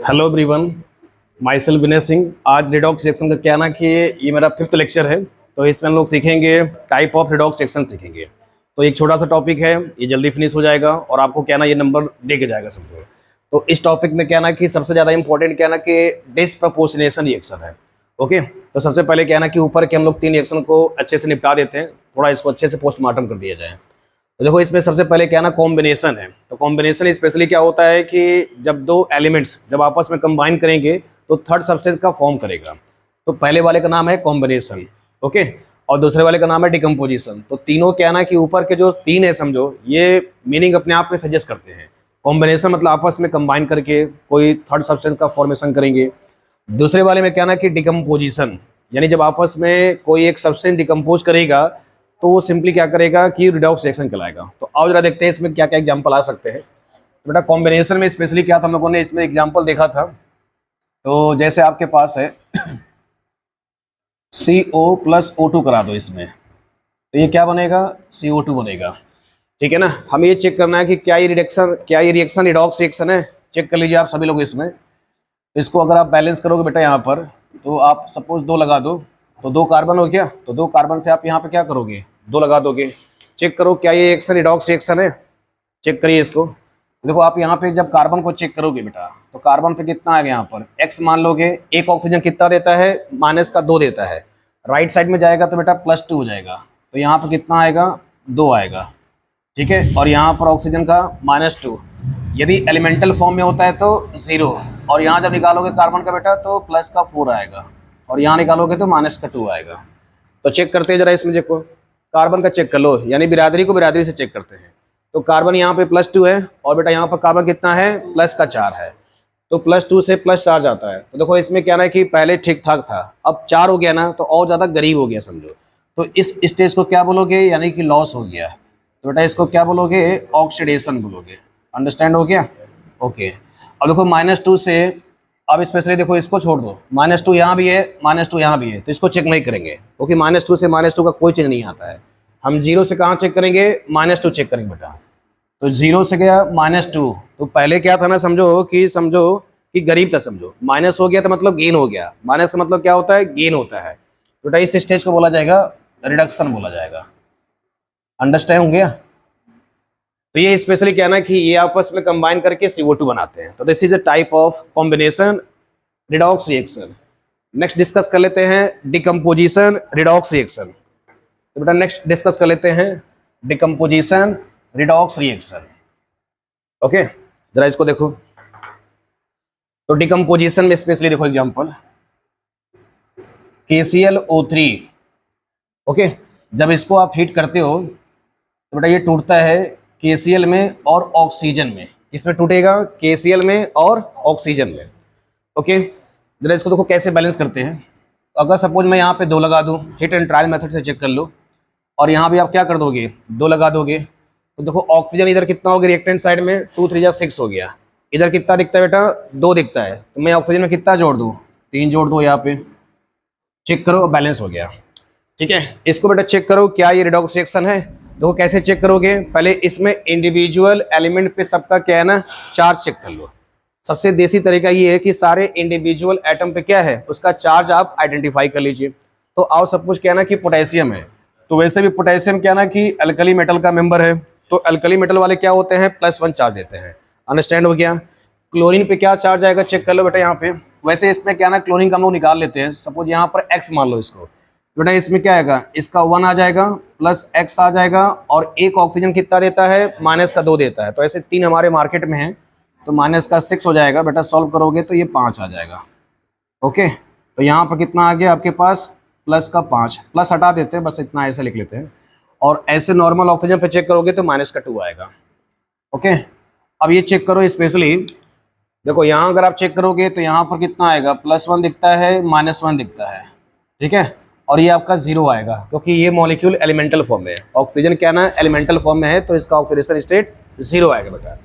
Hello everyone, my self Vinay Singh. आज redox reaction का क्या ना कि ये मेरा 5th लेक्चर है। तो इसमें हम लोग सीखेंगे टाइप ऑफ रिडॉक्स रिएक्शन सीखेंगे। तो एक छोटा सा टॉपिक है, ये जल्दी फिनिश हो जाएगा और आपको क्या ना ये नंबर दे के जाएगा समझो। तो इस टॉपिक में क्या ना कि सबसे ज़्यादा इंपॉर्टेंट क्या ना कि डिसप्रपोर्शनेशन रिएक्शन है। ओके, तो सबसे पहले क्या ना कि ऊपर के हम लोग 3 रिएक्शन को अच्छे से निपटा देते हैं, थोड़ा इसको अच्छे से पोस्टमार्टम कर दिया जाए। तो देखो इसमें सबसे पहले क्या ना कॉम्बिनेशन है। तो कॉम्बिनेशन स्पेशली क्या होता है कि जब दो एलिमेंट्स जब आपस में कंबाइन करेंगे तो थर्ड सब्सटेंस का फॉर्म करेगा। तो पहले वाले का नाम है कॉम्बिनेशन, ओके, और दूसरे वाले का नाम है डिकम्पोजिशन। तो तीनों क्या ना कि ऊपर के जो 3 है समझो, ये मीनिंग अपने आप में सजेस्ट करते हैं। कॉम्बिनेशन मतलब आपस में कंबाइन करके कोई थर्ड सब्सटेंस का फॉर्मेशन करेंगे। दूसरे वाले में क्या ना कि डिकम्पोजिशन, यानी जब आपस में कोई एक सब्सटेंस डिकम्पोज करेगा तो वो सिंपली क्या करेगा कि रिडॉक्स रिएक्शन कहलाएगा। तो आओ जरा देखते हैं इसमें क्या क्या एग्जांपल आ सकते हैं। तो बेटा कॉम्बिनेशन में स्पेशली क्या था, हम लोगों ने इसमें एग्जांपल देखा था। तो जैसे आपके पास है CO + O2 करा दो इसमें, तो ये क्या बनेगा, CO2 बनेगा। ठीक है ना। हमें ये चेक करना है कि क्या ये रिएक्शन रिडॉक्स रिएक्शन है। चेक कर लीजिए आप सभी लोग इसमें। तो इसको अगर आप बैलेंस करोगे बेटा यहाँ पर, तो आप सपोज 2 लगा दो, तो 2 कार्बन हो गया। तो 2 कार्बन से आप यहाँ पे क्या करोगे, 2 लगा दोगे। चेक करो क्या ये रिएक्शन रिडॉक्स रिएक्शन है। चेक करिए इसको। देखो आप यहाँ पे जब कार्बन को चेक करोगे बेटा, तो कार्बन पे कितना आ गया, यहाँ पर X मान लोगे। एक ऑक्सीजन कितना देता है, -2 देता है। राइट साइड में जाएगा तो बेटा +2 हो जाएगा। तो यहाँ पर कितना आएगा, 2 आएगा। ठीक है, और यहाँ पर ऑक्सीजन का -2। यदि एलिमेंटल फॉर्म में होता है तो 0, और यहाँ जब निकालोगे कार्बन का बेटा तो +4 आएगा, और यहाँ निकालोगे तो -2 आएगा। तो चेक करते हैं जरा इसमें। देखो कार्बन का चेक कर लो, यानी बिरादरी को बिरादरी से चेक करते हैं। तो कार्बन यहाँ पे +2 है, और बेटा यहाँ पर कार्बन कितना है, +4 है। तो +2 से +4 जाता है। तो देखो इसमें क्या ना कि पहले ठीक ठाक था, अब 4 हो गया ना, तो और ज़्यादा गरीब हो गया समझो। तो इस स्टेज को क्या बोलोगे, यानी कि लॉस हो गया। तो बेटा इसको क्या बोलोगे, ऑक्सीडेशन बोलोगे। अंडरस्टैंड हो गया, ओके। अब देखो -2 से, अब स्पेशली देखो इसको छोड़ दो, -2 यहाँ भी है, -2 यहाँ भी है, तो इसको चेक नहीं करेंगे क्योंकि -2 से -2 का कोई चेंज नहीं आता है। हम 0 से कहाँ चेक करेंगे, -2 चेक करेंगे बेटा। तो 0 से गया -2, तो पहले क्या था ना, समझो कि गरीब था समझो। माइनस हो गया तो मतलब गेन हो गया। माइनस का मतलब क्या होता है, गेन होता है। बेटा इस स्टेज को बोला जाएगा रिडक्शन बोला जाएगा। अंडरस्टैंड हो गया। तो ये स्पेशली क्या ना कि ये आपस में कंबाइन करके CO2 बनाते हैं। तो this is a type of combination redox reaction. Next discuss कर लेते हैं डिकम्पोजिशन रिडॉक्स रिएक्शन। तो बेटा नेक्स्ट डिस्कस कर लेते हैं डिकम्पोजिशन रिडॉक्स रिएक्शन। ओके, जरा इसको देखो। तो डिकम्पोजिशन में स्पेशली देखो एग्जांपल KClO3। ओके, जब इसको आप हीट करते हो तो बेटा ये टूटता है KCl में और ऑक्सीजन में। इसमें टूटेगा KCl में और ऑक्सीजन में। ओके, जरा इसको देखो कैसे बैलेंस करते हैं। अगर सपोज मैं यहाँ पे 2 लगा दूँ, हिट एंड ट्रायल मेथड से चेक कर लो, और यहाँ भी आप क्या कर दोगे, 2 लगा दोगे। तो देखो ऑक्सीजन इधर कितना हो गया, रिएक्टेंट साइड में 2 3 6 हो गया। इधर कितना दिखता है बेटा, 2 दिखता है। तो मैं ऑक्सीजन में कितना जोड़ दूँ, 3 जोड़ दो। यहाँ पे चेक करो, बैलेंस हो गया। ठीक है, इसको बेटा चेक करो क्या ये रिडॉक्स रिएक्शन है। देखो कैसे चेक करोगे, पहले इसमें इंडिविजुअल एलिमेंट पे सबका क्या है ना, चार्ज चेक कर लो। सबसे देसी तरीका ये है कि सारे इंडिविजुअल एटम पे क्या है, उसका चार्ज आप आइडेंटिफाई कर लीजिए। तो आओ सपोज क्या ना कि पोटेशियम है, तो वैसे भी पोटेशियम क्या ना कि अल्कली मेटल का मेंबर है। तो अल्कली मेटल वाले क्या होते हैं, +1 चार्ज देते हैं। अंडरस्टैंड हो गया। क्लोरीन पे क्या चार्ज आएगा, चेक कर लो बेटा यहाँ पे। वैसे इसमें क्या ना क्लोरीन का हम लोग निकाल लेते हैं। सपोज यहाँ पर X मान लो इसको, बेटा इसमें क्या आएगा, इसका 1 आ जाएगा, +X आ जाएगा, और एक ऑक्सीजन कितना देता है, -2 देता है। तो ऐसे 3 हमारे मार्केट में हैं, तो -6 हो जाएगा। बेटा सॉल्व करोगे तो ये 5 आ जाएगा। ओके, तो यहाँ पर कितना आ गया आपके पास, +5, प्लस हटा देते हैं, बस इतना ऐसे लिख लेते हैं। और ऐसे नॉर्मल ऑक्सीजन पे चेक करोगे तो -2 आएगा। ओके, अब ये चेक करो स्पेशली। देखो यहाँ अगर आप चेक करोगे तो यहाँ पर कितना आएगा, +1 दिखता है, -1 दिखता है। ठीक है, और ये आपका 0 आएगा क्योंकि ये मॉलिक्यूल एलिमेंटल फॉर्म में है। ऑक्सीजन क्या ना एलिमेंटल फॉर्म में है, तो इसका ऑक्सीडेशन स्टेट 0 आएगा बेटा।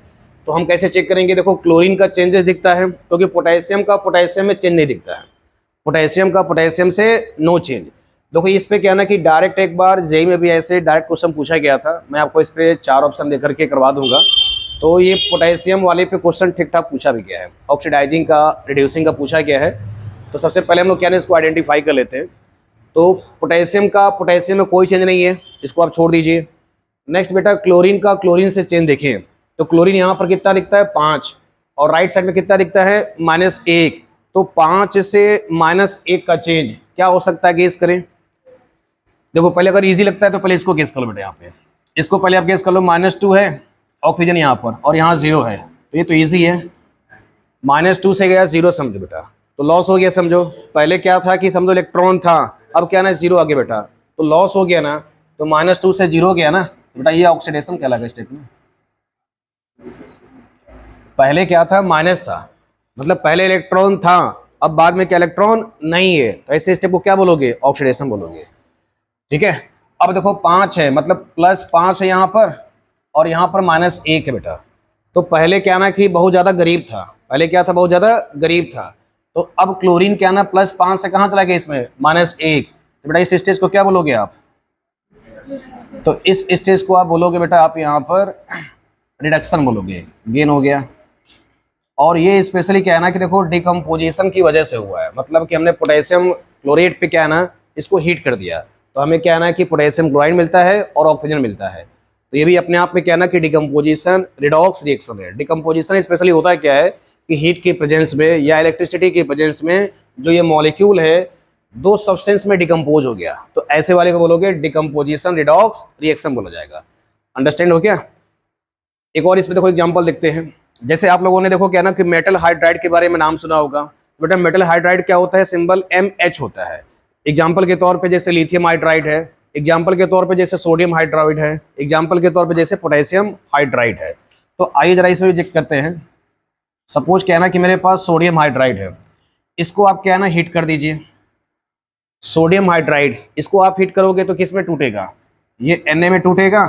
तो हम कैसे चेक करेंगे, देखो क्लोरीन का चेंजेस दिखता है, क्योंकि पोटेशियम का पोटेशियम में चेंज नहीं दिखता है। पोटेशियम का पोटेशियम से नो चेंज। देखो इस पे क्या ना कि डायरेक्ट एक बार जेई में भी ऐसे डायरेक्ट क्वेश्चन पूछा गया था। मैं आपको इस पे 4 ऑप्शन देकर के करवा दूंगा। तो ये पोटेशियम वाले पे क्वेश्चन ठीक ठाक पूछा भी गया है, ऑक्सीडाइजिंग का, रिड्यूसिंग का पूछा गया है। तो सबसे पहले हम लोग क्या है इसको आइडेंटिफाई कर लेते हैं। तो पोटेशियम में कोई चेंज नहीं है, इसको आप छोड़ दीजिए। नेक्स्ट बेटा क्लोरीन का, क्लोरीन से चेंज देखें तो क्लोरीन यहाँ पर कितना दिखता है 5, और राइट साइड में कितना दिखता है -1। तो 5 से -1 का चेंज क्या हो सकता है, गेस करें। देखो पहले अगर इजी लगता है तो पहले इसको गेस कर लो बेटा, यहाँ पे इसको पहले आप गेस कर लो। -2 है ऑक्सीजन यहाँ पर, और यहाँ 0 है, तो ये तो इजी है। -2 से गया 0 समझो बेटा, तो लॉस हो गया समझो। पहले क्या था कि समझो इलेक्ट्रॉन था, अब क्या ना 0 आ गया बेटा, तो लॉस हो गया ना। तो -2 से 0 हो गया ना बेटा, ये ऑक्सीडेशन कहलाएगा स्टेप में। पहले क्या था, माइनस था, मतलब पहले इलेक्ट्रॉन था, अब बाद में क्या इलेक्ट्रॉन नहीं है, तो ऐसे स्टेप को क्या बोलोगे, ऑक्सीडेशन बोलोगे। ठीक है। अब देखो 5 है, मतलब +5 है यहाँ पर, और यहाँ पर -1 है बेटा। तो पहले क्या ना कि बहुत ज़्यादा गरीब था, पहले क्या था, बहुत ज़्यादा गरीब था। तो अब क्लोरीन क्या ना +5 से कहाँ चला गया, इसमें -1। तो बेटा इस स्टेज को क्या बोलोगे आप, तो इस स्टेज को आप बोलोगे बेटा आप यहाँ पर रिडक्शन बोलोगे, गेन हो गया। और ये स्पेशली क्या है ना कि देखो डिकम्पोजिशन की वजह से हुआ है, मतलब कि हमने पोटेशियम क्लोरेट पे क्या है ना इसको हीट कर दिया, तो हमें क्या है ना कि पोटेशियम क्लोराइड मिलता है और ऑक्सीजन मिलता है। तो ये भी अपने आप में क्या है ना कि डिकम्पोजिशन रिडॉक्स रिएक्शन है। डिकम्पोजिशन स्पेशली होता है क्या है कि हीट के प्रेजेंस में या इलेक्ट्रिसिटी के प्रेजेंस में जो ये मॉलिक्यूल है दो सब्सटेंस में डिकम्पोज हो गया, तो ऐसे वाले को बोलोगे डिकम्पोजिशन रिडॉक्स रिएक्शन बोला जाएगा। अंडरस्टैंड हो गया। एक और इसमें देखो एग्जांपल देखते हैं। जैसे आप लोगों ने देखो क्या ना कि मेटल हाइड्राइड के बारे में नाम सुना होगा। बेटा मेटल हाइड्राइड क्या होता है, सिंबल MH होता है। एग्जाम्पल के तौर पे जैसे लिथियम हाइड्राइड है, एग्जाम्पल के तौर पे जैसे सोडियम हाइड्राइड है, एग्जाम्पल के तौर पे जैसे पोटेशियम हाइड्राइड है। तो आइए जरा इसमें चेक करते हैं। सपोज क्या है ना कि मेरे पास सोडियम हाइड्राइड है, इसको आप क्या है ना हीट कर दीजिए। सोडियम हाइड्राइड इसको आप हीट करोगे तो किस में टूटेगा, ये Na में टूटेगा,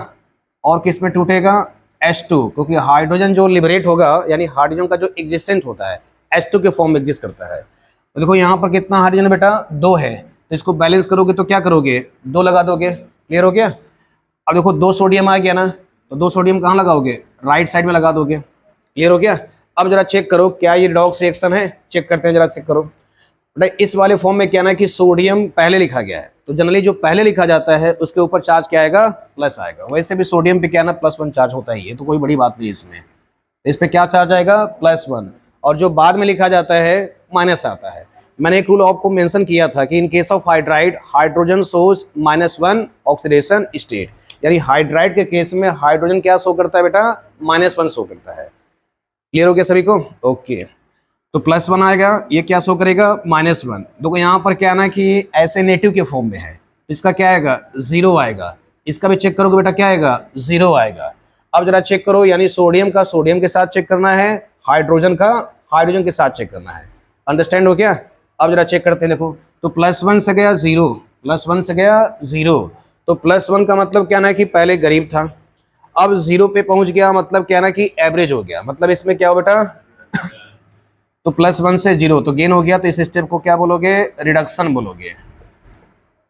और किस में टूटेगा H2, क्योंकि हाइड्रोजन जो लिबरेट होगा यानी हाइड्रोजन का जो एग्जिस्टेंट होता है H2 के फॉर्म में एग्जिस्ट करता है। तो देखो यहाँ पर कितना हाइड्रोजन बेटा 2 है, तो इसको बैलेंस करोगे तो क्या करोगे 2 लगा दोगे। क्लियर हो गया। अब देखो 2 सोडियम आ गया ना, तो 2 सोडियम कहाँ लगाओगे, राइट साइड में लगा दोगे। क्लियर हो गया। अब जरा चेक करो क्या ये रिडॉक्स रिएक्शन है, चेक करते हैं जरा, चेक करो। बेटा इस वाले फॉर्म में क्या ना कि सोडियम पहले लिखा गया है, तो जनरली जो पहले लिखा जाता है उसके ऊपर चार्ज क्या आएगा, प्लस आएगा। वैसे भी सोडियम पे क्या ना +1 चार्ज होता ही है, तो कोई बड़ी बात नहीं इसमें। इस पे क्या चार्ज आएगा, +1, और जो बाद में लिखा जाता है माइनस आता है। मैंने एक रूल आपको मेंशन किया था कि in case of hydride hydrogen shows -1 oxidation state, यानी हाइड्राइड के केस में हाइड्रोजन क्या शो करता है बेटा, -1 शो करता है। क्लियर हो गया सभी को, ओके। तो +1 आएगा, ये क्या शो करेगा, -1। देखो यहाँ पर क्या है ना कि ऐसे नेटिव के फॉर्म में है, तो इसका क्या आएगा 0 आएगा। इसका भी चेक करोगे बेटा क्या आएगा 0 आएगा। अब जरा चेक करो, यानी सोडियम का सोडियम के साथ चेक करना है, हाइड्रोजन का हाइड्रोजन के साथ चेक करना है। अंडरस्टैंड हो गया। अब जरा चेक करते हैं, देखो तो +1 से गया 0, +1 से गया 0, तो +1 का मतलब क्या ना कि पहले गरीब था, अब 0 पे पहुंच गया, मतलब क्या ना कि एवरेज हो गया। मतलब इसमें क्या हो बेटा, तो +1 से 0 तो गेन हो गया, तो इस स्टेप को क्या बोलोगे, रिडक्शन बोलोगे।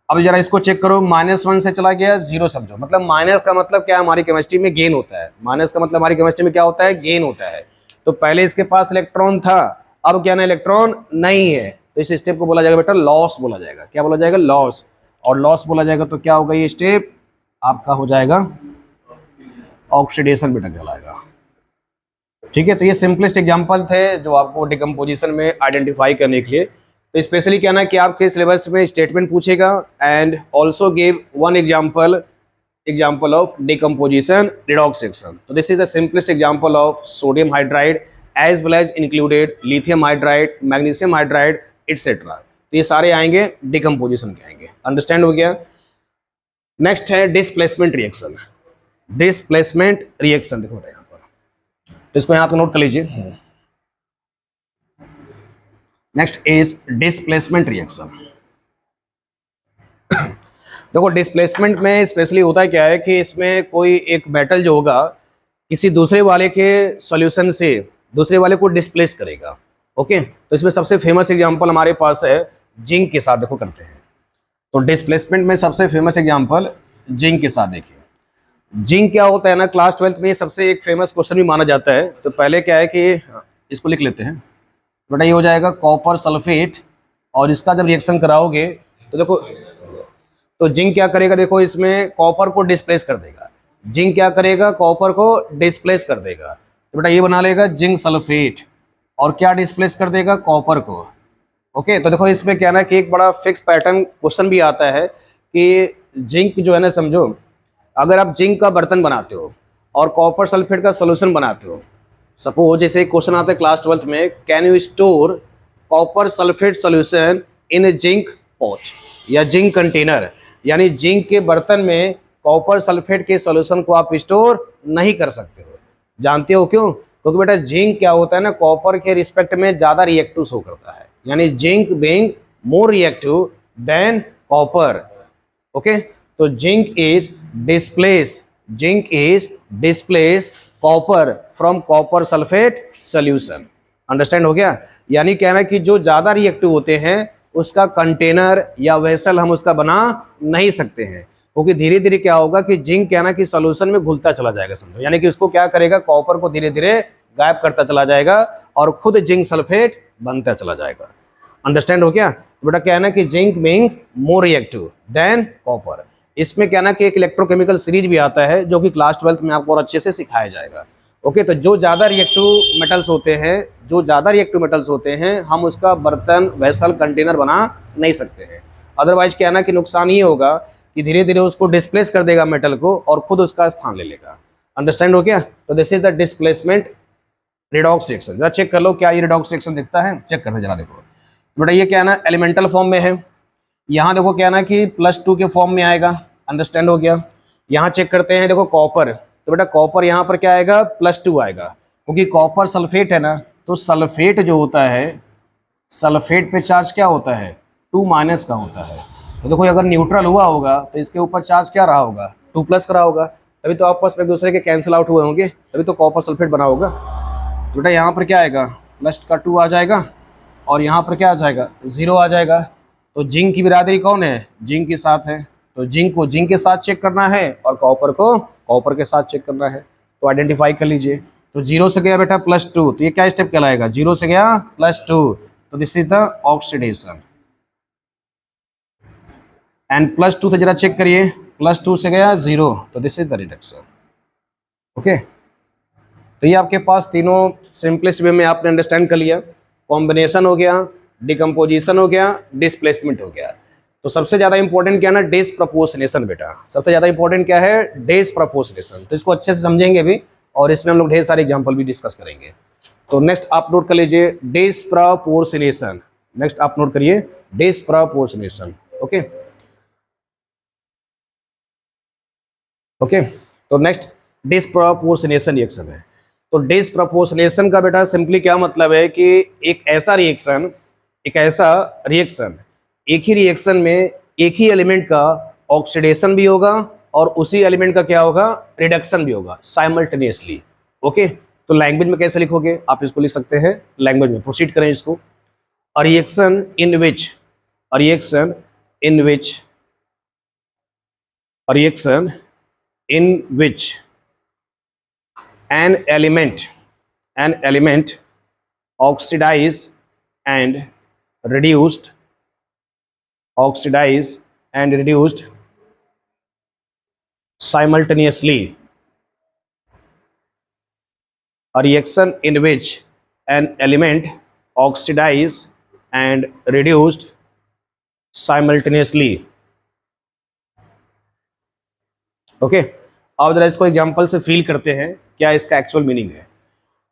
अब जरा इसको चेक करो, -1 से चला गया 0 समझो, मतलब माइनस का मतलब क्या है, हमारी केमिस्ट्री में गेन होता है। माइनस का मतलब हमारी केमिस्ट्री में क्या होता है, गेन होता है। तो पहले इसके पास इलेक्ट्रॉन था, अब क्या ना इलेक्ट्रॉन नहीं है, तो इस स्टेप को बोला जाएगा बेटा लॉस बोला जाएगा। क्या बोला जाएगा, लॉस। और लॉस बोला जाएगा तो क्या होगा, ये स्टेप आपका हो जाएगा ऑक्सीडेशन बेटा कहलाएगा। ठीक है। तो ये सिंपलेस्ट एग्जांपल थे जो आपको डिकम्पोजिशन में आइडेंटिफाई करने के लिए। तो स्पेशली क्या ना कि आपके सिलेबस में स्टेटमेंट पूछेगा and also give one example of decomposition redox reaction. तो this is the simplest example of sodium hydride as well as included lithium hydride, magnesium hydride etcetera. तो ये सारे आएंगे डिकम्पोजिशन के आएंगे। अंडरस्टैंड हो गया। नेक्स्ट है डिस्प्लेसमेंट रिएक्शन। डिस्प्लेसमेंट रिएक्शन देखो यहाँ पर, तो इसको यहाँ तो नोट कर लीजिए। Next is displacement reaction. देखो डिस्प्लेसमेंट में स्पेशली होता है क्या है कि इसमें कोई एक मेटल जो होगा किसी दूसरे वाले के सॉल्यूशन से दूसरे वाले को डिस्प्लेस करेगा। ओके, तो इसमें सबसे फेमस एग्जांपल हमारे पास है जिंक के साथ, देखो करते हैं। तो डिस्प्लेसमेंट में सबसे फेमस एग्जांपल जिंक के साथ देखिए। जिंक क्या होता है ना, क्लास 12th में ये सबसे एक फेमस क्वेश्चन भी माना जाता है। तो पहले क्या है कि इसको लिख लेते हैं बेटा, ये हो जाएगा कॉपर सल्फेट, और इसका जब रिएक्शन कराओगे तो देखो, तो जिंक क्या करेगा, देखो इसमें कॉपर को डिस्प्लेस कर देगा। जिंक क्या करेगा, कॉपर को डिस्प्लेस कर देगा। तो बेटा ये बना लेगा जिंक सल्फेट, और क्या डिस्प्लेस कर देगा, कॉपर को। ओके, तो देखो इसमें क्या ना कि एक बड़ा फिक्स पैटर्न क्वेश्चन भी आता है कि जिंक जो है ना, समझो अगर आप जिंक का बर्तन बनाते हो और कॉपर सल्फेट का सोल्यूशन बनाते हो, सपोज जैसे एक क्वेश्चन आता है क्लास 12th में, can you store copper sulphate solution in A zinc pot या जिंक कंटेनर, यानी जिंक के बर्तन में कॉपर सल्फेट के सोल्यूशन को आप स्टोर नहीं कर सकते हो। जानते हो क्यों? क्योंकि बेटा जिंक क्या होता है ना, कॉपर के रिस्पेक्ट में ज़्यादा रिएक्टिव शो करता है, यानी zinc being more reactive than copper. Okay, तो zinc is displace copper from copper sulphate solution. Understand हो गया? यानी क्या है कि जो ज्यादा रिएक्टिव होते हैं उसका कंटेनर या वेसल हम उसका बना नहीं सकते हैं, क्योंकि धीरे धीरे क्या होगा कि जिंक क्या ना कि सोल्यूशन में घुलता चला जाएगा, समझो, यानी कि उसको क्या करेगा, कॉपर को धीरे धीरे गायब करता चला जाएगा और खुद जिंक सल्फेट बनता चला जाएगा। अंडरस्टैंड हो गया? बेटा क्या है ना कि zinc being more reactive than copper. इसमें क्या ना कि एक इलेक्ट्रोकेमिकल सीरीज भी आता है जो कि क्लास 12th में आपको और अच्छे से सिखाया जाएगा। ओके, तो जो ज़्यादा रिएक्टिव मेटल्स होते हैं, हम उसका बर्तन वेसल कंटेनर बना नहीं सकते हैं। अदरवाइज क्या है ना कि नुकसान ये होगा कि धीरे धीरे उसको डिस्प्लेस कर देगा मेटल को और खुद उसका स्थान ले लेगा। अंडरस्टैंड हो गया? तो this is the displacement redox reaction. जरा चेक कर लो क्या ये रिडॉक्स रिएक्शन दिखता है, चेक करते जरा देखो बेटा। ये क्या है ना, एलिमेंटल फॉर्म में है। यहाँ देखो क्या है ना कि +2 के फॉर्म में आएगा। अंडरस्टैंड हो गया? यहाँ चेक करते हैं, देखो कॉपर, तो बेटा कॉपर यहाँ पर क्या आएगा, +2 आएगा, क्योंकि कॉपर सल्फेट है ना, तो सल्फेट जो होता है, सल्फेट पे चार्ज क्या होता है, 2- का होता है। तो देखो अगर न्यूट्रल हुआ होगा तो इसके ऊपर चार्ज क्या रहा होगा, 2+ का रहा होगा, तभी तो आपस में एक दूसरे के कैंसिल आउट हुए होंगे, तभी तो कॉपर सल्फेट बना होगा। तो बेटा यहाँ पर क्या आएगा, +2 आ जाएगा, और यहाँ पर क्या आ जाएगा, 0 आ जाएगा। तो जिंक की बिरादरी कौन है, जिंक के साथ है, तो जिंक को जिंक के साथ चेक करना है और कॉपर को कॉपर के साथ चेक करना है। तो आइडेंटिफाई कर लीजिए। तो 0 से गया बेटा +2, तो ये क्या स्टेप कहलाएगा, 0 से गया +2, तो this is the oxidation. And +2 से जरा चेक करिए, +2 से गया 0, तो this is the reduction. Okay, तो ये आपके पास तीनों सिंपलेस्ट वे में आपने अंडरस्टैंड कर लिया। कॉम्बिनेशन हो गया, डिकम्पोजिशन हो गया, डिस्प्लेसमेंट हो गया। तो सबसे ज़्यादा इंपॉर्टेंट क्या है ना, डिसप्रपोर्शनेशन बेटा। सबसे ज़्यादा इंपॉर्टेंट क्या है, डिसप्रपोर्शनेशन। तो इसको अच्छे से समझेंगे भी, और इसमें हम लोग ढेर सारे एग्जाम्पल भी डिस्कस करेंगे। तो नेक्स्ट आप नोट कर लीजिए डिसप्रपोर्शनेशन। नेक्स्ट आप नोट करिए डिसप्रपोर्शनेशन। ओके ओके, तो नेक्स्ट डिसप्रपोर्शनेशन रिएक्शन है। तो डिसप्रपोर्शनेशन का बेटा सिंपली क्या मतलब है कि एक ऐसा रिएक्शन, एक ही रिएक्शन में एक ही एलिमेंट का ऑक्सीडेशन भी होगा और उसी एलिमेंट का क्या होगा, रिडक्शन भी होगा साइमल्टेनियसली। ओके, तो लैंग्वेज में कैसे लिखोगे, आप इसको लिख सकते हैं लैंग्वेज में, प्रोसीड करें इसको। A reaction in which a reaction in which an element oxidized and reduced simultaneously. A reaction in which an element oxidized and reduced simultaneously. Okay, अब जरा इसको एग्जांपल से फील करते हैं क्या इसका एक्चुअल मीनिंग है।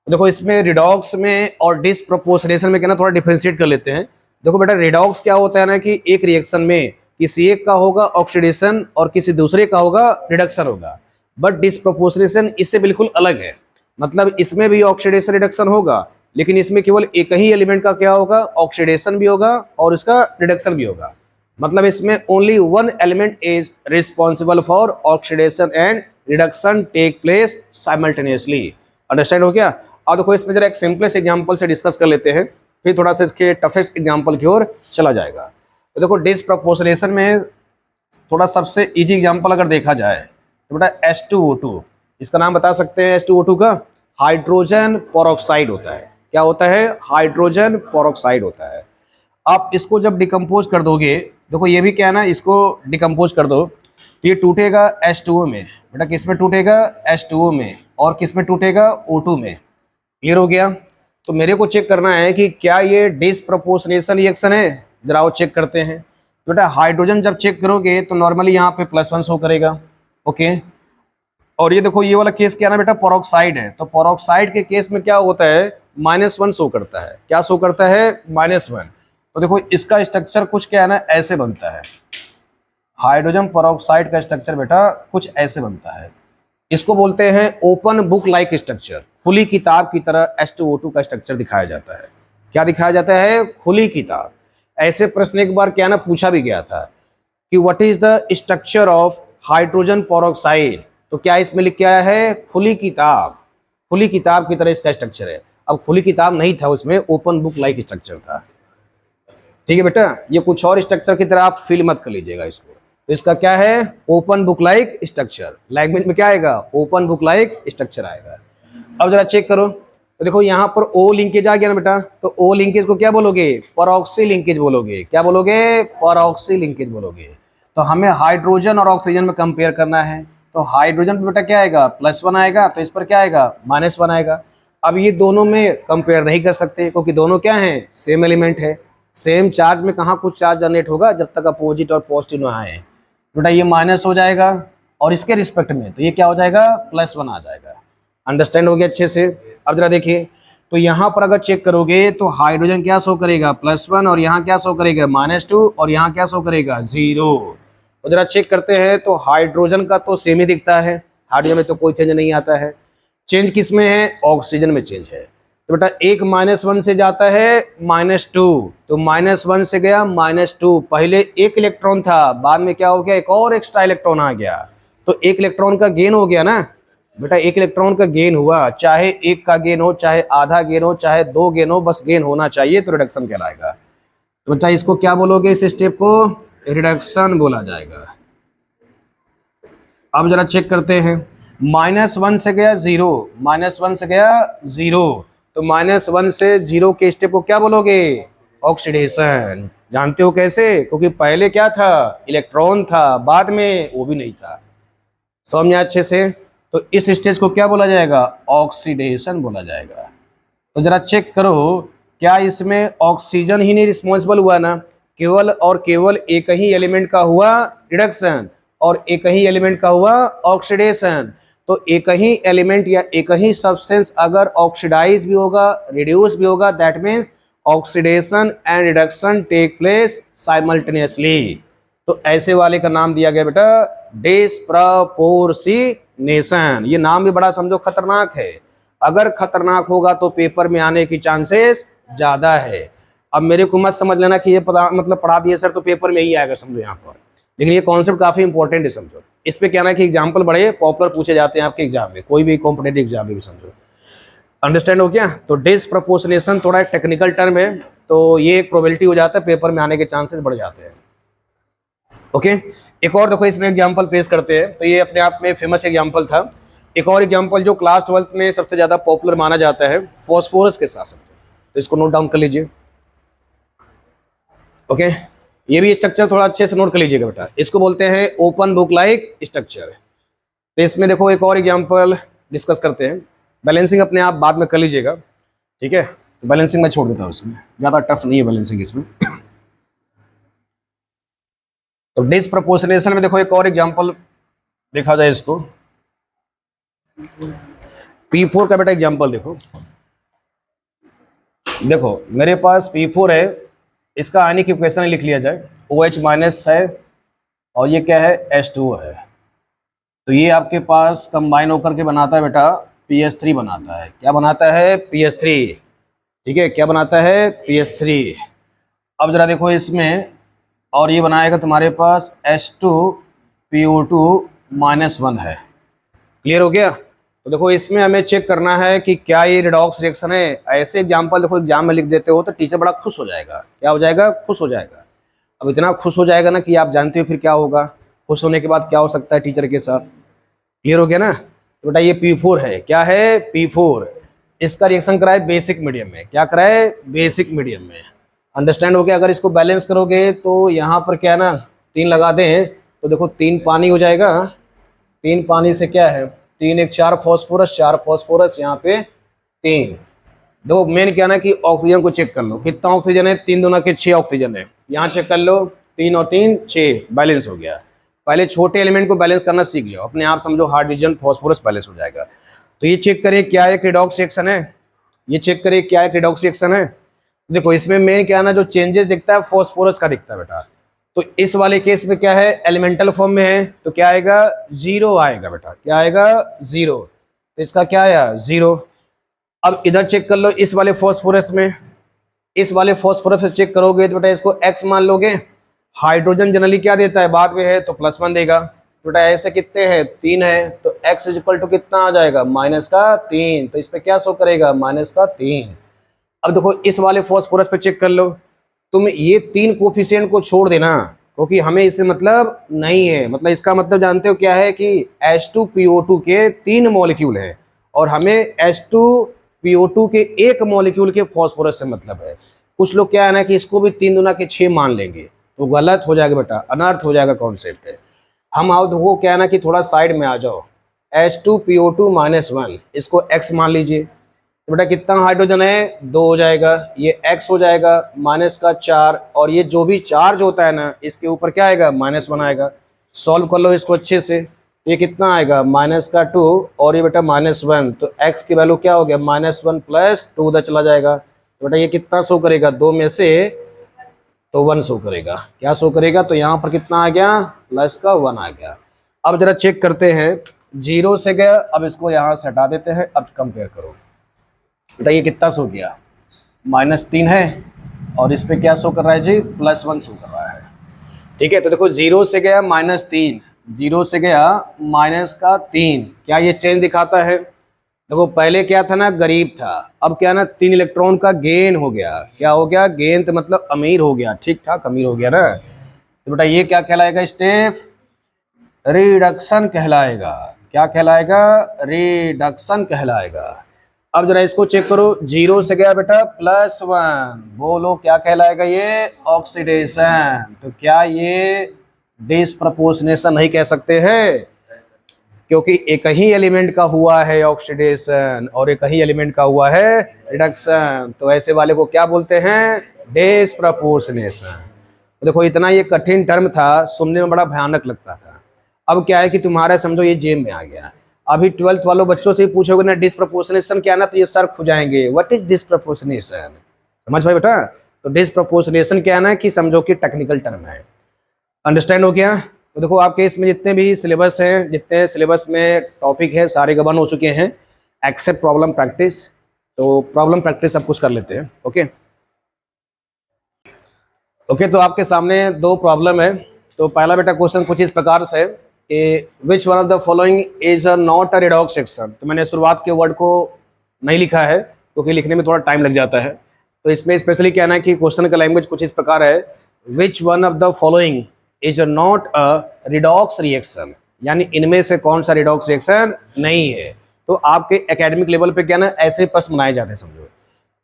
तो देखो इसमें रिडॉक्स में और डिसप्रपोर्शनेशन में क्या ना, थोड़ा डिफरेंशिएट कर लेते हैं। देखो बेटा रिडॉक्स क्या होता है ना कि एक रिएक्शन में किसी एक का होगा ऑक्सीडेशन और किसी दूसरे का होगा रिडक्शन होगा, बट डिसप्रपोर्शनेशन इससे बिल्कुल अलग है। मतलब इसमें भी ऑक्सीडेशन रिडक्शन होगा, लेकिन इसमें केवल एक ही एलिमेंट का क्या होगा, ऑक्सीडेशन भी होगा और उसका रिडक्शन भी होगा। मतलब इसमें only one element is responsible for oxidation and reduction take place simultaneously. Understand हो गया? अब देखो इसमें जरा एक सिंपलेस्ट एग्जांपल से डिस्कस कर लेते हैं, फिर थोड़ा सा इसके टफेस्ट एग्जांपल की ओर चला जाएगा। तो देखो डिसप्रपोर्शनेशन में थोड़ा सबसे इजी एग्जांपल अगर देखा जाए तो बेटा H2O2, इसका नाम बता सकते हैं H2O2 का, हाइड्रोजन पेरोक्साइड होता है। क्या होता है? हाइड्रोजन पेरोक्साइड होता है। आप इसको जब डिकम्पोज कर दोगे, देखो ये भी क्या है ना, इसको डिकम्पोज कर दो तो ये टूटेगा H2O में। बेटा किस में टूटेगा? H2O में। और किस में टूटेगा? O2 में। क्लियर हो गया? तो मेरे को चेक करना है कि क्या ये डिसप्रपोर्शनेशन रिएक्शन है, जरा वो चेक करते हैं। तो बेटा हाइड्रोजन जब चेक करोगे तो नॉर्मली यहाँ पे +1 शो करेगा, ओके। और ये देखो ये वाला केस क्या ना बेटा, पेरोक्साइड है, तो पेरोक्साइड के केस में क्या होता है? -1 शो करता है। क्या शो करता है? -1। तो देखो इसका स्ट्रक्चर कुछ क्या है ना, ऐसे बनता है। हाइड्रोजन पेरोक्साइड का स्ट्रक्चर बेटा कुछ ऐसे बनता है। इसको बोलते हैं ओपन बुक लाइक स्ट्रक्चर। खुली किताब की तरह H2O2 का स्ट्रक्चर दिखाया जाता है। क्या दिखाया जाता है? खुली किताब। ऐसे प्रश्न एक बार क्या ना पूछा भी गया था कि what is the structure of hydrogen peroxide, तो क्या इसमें लिख के आया है? खुली किताब। खुली किताब की तरह इसका स्ट्रक्चर है। अब खुली किताब नहीं था, उसमें ओपन बुक लाइक स्ट्रक्चर था। ठीक है बेटा, ये कुछ और स्ट्रक्चर की तरह आप फील मत कर लीजिएगा इसको। तो इसका क्या है? Open book like structure. Language में क्या आएगा? ओपन बुक लाइक स्ट्रक्चर आएगा। अब जरा चेक करो, तो देखो यहाँ पर ओ लिंकेज आ गया ना बेटा, तो ओ लिंकेज को क्या बोलोगे? पेरोक्सी लिंकेज बोलोगे। क्या बोलोगे? पेरोक्सी लिंकेज बोलोगे। तो हमें हाइड्रोजन और ऑक्सीजन में कंपेयर करना है, तो हाइड्रोजन पे बेटा क्या आएगा? +1 आएगा, तो इस पर क्या आएगा? -1 आएगा। अब ये दोनों में कंपेयर नहीं कर सकते क्योंकि दोनों क्या हैं? सेम एलिमेंट है। सेम चार्ज में कहाँ कुछ चार्ज जनरेट होगा जब तक अपोजिट और पॉजिटिव ना आए। बेटा ये माइनस हो जाएगा और इसके रिस्पेक्ट में तो ये क्या हो जाएगा? +1 आ जाएगा। अंडरस्टैंड हो गया अच्छे से? अब जरा देखिए, तो यहाँ पर अगर चेक करोगे तो हाइड्रोजन क्या शो करेगा? +1, और यहाँ क्या शो करेगा? -2, और यहाँ क्या शो करेगा? 0। तो जरा चेक करते हैं, तो हाइड्रोजन का तो सेम ही दिखता है, हाइड्रोजन में तो कोई चेंज नहीं आता है। चेंज किस में है? ऑक्सीजन में चेंज है। तो बेटा एक -1 से जाता है -2, तो -1 से गया -2। पहले एक इलेक्ट्रॉन था, बाद में क्या हो गया? एक और एक्स्ट्रा इलेक्ट्रॉन आ गया, तो एक इलेक्ट्रॉन का गेन हो गया ना बेटा। एक इलेक्ट्रॉन का गेन हुआ, चाहे एक का गेन हो, चाहे आधा गेन हो, चाहे 2 गेन हो, बस गेन होना चाहिए, तो रिडक्शन कहलाएगा। तो बेटा इसको क्या बोलोगे? इस स्टेप को रिडक्शन बोला जाएगा। अब जरा चेक करते हैं, -1 से गया 0, -1 से गया 0, तो -1 से 0 के स्टेप को क्या बोलोगे? ऑक्सीडेशन। जानते हो कैसे? क्योंकि पहले क्या था? इलेक्ट्रॉन था, बाद में वो भी नहीं था। समझ में अच्छे से? तो इस स्टेज को क्या बोला जाएगा? ऑक्सीडेशन बोला जाएगा। तो जरा चेक करो, क्या इसमें ऑक्सीजन ही नहीं रिस्पॉन्सिबल हुआ ना, केवल और केवल एक ही एलिमेंट का हुआ रिडक्शन और एक ही एलिमेंट का हुआ ऑक्सीडेशन। तो एक ही एलिमेंट या एक ही सब्सटेंस अगर ऑक्सीडाइज भी होगा, रिड्यूस भी होगा, that means oxidation and reduction take place simultaneously. तो ऐसे वाले का नाम दिया गया बेटा डिस्प्रपोर्शनेशन। ये नाम भी बड़ा समझो खतरनाक है, अगर खतरनाक होगा तो पेपर में आने की चांसेस ज्यादा है। अब मेरे को मत समझ लेना कि ये मतलब पढ़ा दिए सर तो पेपर में ही आएगा, समझो यहाँ पर, लेकिन ये कॉन्सेप्ट काफी इंपॉर्टेंट है, समझो। इस पे कहना है कि एग्जाम्पल बड़े पॉपुलर पूछे जाते हैं आपके एग्जाम में, कोई भी कॉम्पिटेटिव एग्जाम में भी, समझो। अंडरस्टैंड हो गया? तो डिस्प्रपोर्शनेशन थोड़ा एक टेक्निकल टर्म है, तो ये एक प्रोबेबिलिटी हो जाता है, पेपर में आने के चांसेस बढ़ जाते हैं। ओके, एक और देखो इसमें एग्जाम्पल पेश करते हैं, तो ये अपने आप में फेमस एग्जाम्पल था। एक और एग्जाम्पल जो क्लास 12th में सबसे ज्यादा पॉपुलर माना जाता है, फॉस्फोरस के साथ, तो इसको नोट डाउन कर लीजिए। ओके, ये भी स्ट्रक्चर थोड़ा अच्छे से नोट कर लीजिएगा बेटा, इसको बोलते हैं ओपन बुक लाइक स्ट्रक्चर। तो इसमें देखो एक और एग्जाम्पल डिस्कस करते हैं। बैलेंसिंग अपने आप बाद में कर लीजिएगा, ठीक है? तो बैलेंसिंग मैं छोड़ देता हूँ, इसमें ज़्यादा टफ नहीं है बैलेंसिंग इसमें। तो डिस्प्रपोर्शनेशन में देखो एक और एग्जाम्पल देखा जाए, इसको P4 का बेटा एग्जाम्पल देखो। देखो मेरे पास P4 है, इसका आयनिक इक्वेशन लिख लिया जाए, OH- है और ये क्या है? H2O है। तो ये आपके पास कंबाइन होकर के बनाता है बेटा PS3 बनाता है। क्या बनाता है? PS3। ठीक है, क्या बनाता है? PS3। अब जरा देखो इसमें, और ये बनाएगा तुम्हारे पास H2PO2-1 है। क्लियर हो गया? तो देखो इसमें हमें चेक करना है कि क्या ये रिडॉक्स रिएक्शन है। ऐसे एग्जाम्पल देखो एग्जाम में लिख देते हो तो टीचर बड़ा खुश हो जाएगा। क्या हो जाएगा? खुश हो जाएगा। अब इतना खुश हो जाएगा ना कि आप जानते हो फिर क्या होगा, खुश होने के बाद क्या हो सकता है टीचर के साथ। क्लियर हो गया ना। तो बेटा ये P4 है, क्या है P4। इसका रिएक्शन कराए बेसिक मीडियम में, क्या कराए बेसिक मीडियम में। अंडरस्टैंड हो गया। अगर इसको बैलेंस करोगे तो यहाँ पर क्या है ना, 3 लगाते हैं तो देखो 3 पानी हो जाएगा। 3 पानी से क्या है, 3 एक 4 फॉस्फोरस, 4 फॉस्फोरस, यहाँ पे 3। देखो मेन क्या ना कि ऑक्सीजन को चेक कर लो, कितना ऑक्सीजन है, 3 दूना के 6 ऑक्सीजन है। यहाँ चेक कर लो, 3 और 3 6, बैलेंस हो गया। पहले छोटे एलिमेंट को बैलेंस करना सीख जाओ, अपने आप समझो हाइड्रोजन फॉस्फोरस बैलेंस हो जाएगा। तो ये चेक करिए क्या एक रिडॉक्स रिएक्शन है, ये चेक करिए क्या एक रिडॉक्स रिएक्शन है। देखो इसमें मेन क्या है ना, जो चेंजेस दिखता है फॉस्फोरस का दिखता है बेटा। तो इस वाले केस में क्या है, एलिमेंटल फॉर्म में है तो क्या आएगा, 0 आएगा बेटा, क्या आएगा 0। तो इसका क्या आया 0। अब इधर चेक कर लो इस वाले फॉस्फोरस में, इस वाले फॉस्फोरस से चेक करोगे तो बेटा इसको x मान लोगे। हाइड्रोजन जनरली क्या देता है, बाद में है तो +1 देगा। तो बेटा ऐसे कितने हैं, 3 है, तो x इक्वल टू कितना आ जाएगा, -3। तो इस पे क्या शो करेगा, -3। अब देखो इस वाले फॉस्फोरस पे चेक कर लो, तुम ये 3 कोफिशिएंट को छोड़ देना, क्योंकि हमें इससे मतलब नहीं है। मतलब इसका मतलब जानते हो क्या है कि H2PO2 के 3 मॉलिक्यूल है और हमें H2PO2 के 1 मॉलिक्यूल के फॉस्फोरस से मतलब है। कुछ लोग क्या है ना कि इसको भी 3 दूना के 6 मान लेंगे, तो गलत हो जाएगा बेटा, अनर्थ हो जाएगा कॉन्सेप्ट है। हम आओ देखो क्या है ना कि थोड़ा साइड में आ जाओ, H2PO2 -1 इसको x मान लीजिए। तो बेटा कितना हाइड्रोजन है, 2 हो जाएगा, ये x हो जाएगा -4, और ये जो भी चार्ज होता है ना इसके ऊपर क्या आएगा, -1 आएगा। सॉल्व कर लो इसको अच्छे से, ये कितना आएगा -2 और ये बेटा -1, तो x की वैल्यू क्या हो गया, -1 + 2 उधर चला जाएगा। तो बेटा ये कितना शो करेगा, 2 में से तो 1 शो करेगा, क्या शो करेगा, तो यहाँ पर कितना आ गया, +1 आ गया। अब जरा चेक करते हैं, 0 से गया, अब इसको यहाँ से हटा देते हैं, अब कंपेयर करो। बेटा ये कितना शो किया, -3 है, और इस पे क्या शो कर रहा है जी, +1 शो कर रहा है। ठीक है, तो देखो 0 से गया -3, 0 से गया -3, क्या ये चेंज दिखाता है। देखो पहले क्या था ना, गरीब था, अब क्या ना 3 इलेक्ट्रॉन का गेन हो गया। क्या हो गया, गेन तो मतलब अमीर हो गया, ठीक ठाक अमीर हो गया ना। तो बेटा ये क्या कहलाएगा, स्टेप रिडक्शन कहलाएगा। क्या कहलाएगा, रिडक्शन कहलाएगा। अब जरा इसको चेक करो, 0 से गया बेटा +1, बोलो क्या कहलाएगा, ये ऑक्सीडेशन। तो क्या ये डिस्प्रपोर्शनेशन नहीं कह सकते हैं, क्योंकि एक ही एलिमेंट का हुआ है ऑक्सीडेशन और एक ही एलिमेंट का हुआ है रिडक्शन, तो ऐसे वाले को क्या बोलते हैं, डिस्प्रपोर्शनेशन। तो देखो इतना ये कठिन टर्म था, सुनने में बड़ा भयानक लगता था। अब क्या है कि तुम्हारा समझो ये जेब में आ गया। अभी 12th वालों बच्चों से ही पूछोगे ना डिस्प्रपोर्शनेशन क्या ना, तो ये सर खुजाएंगे, व्हाट इज डिस्प्रपोर्शनेशन। समझ भाई बेटा, तो डिस्प्रपोर्शनेशन क्या है ना कि समझो कि टेक्निकल टर्म है। अंडरस्टैंड हो गया। तो देखो आपके इसमें जितने भी सिलेबस हैं, जितने सिलेबस में टॉपिक है सारे गबन हो चुके हैं, एक्सेप्ट प्रॉब्लम प्रैक्टिस। तो प्रॉब्लम प्रैक्टिस सब कुछ कर लेते हैं। ओके ओके, तो आपके सामने 2 प्रॉब्लम है। तो पहला बेटा क्वेश्चन कुछ इस प्रकार से कि which one of the following is not a redox reaction. तो मैंने शुरुआत के वर्ड को नहीं लिखा है क्योंकि लिखने में थोड़ा टाइम लग जाता है। तो इसमें स्पेशली कहना है कि क्वेश्चन का लैंग्वेज कुछ इस प्रकार है, which one of the following is not a redox reaction, यानी इनमें से कौन सा रिडॉक्स रिएक्शन नहीं है। तो आपके एकेडमिक लेवल पे क्या ना ऐसे प्रश्न बनाए जाते हैं, समझो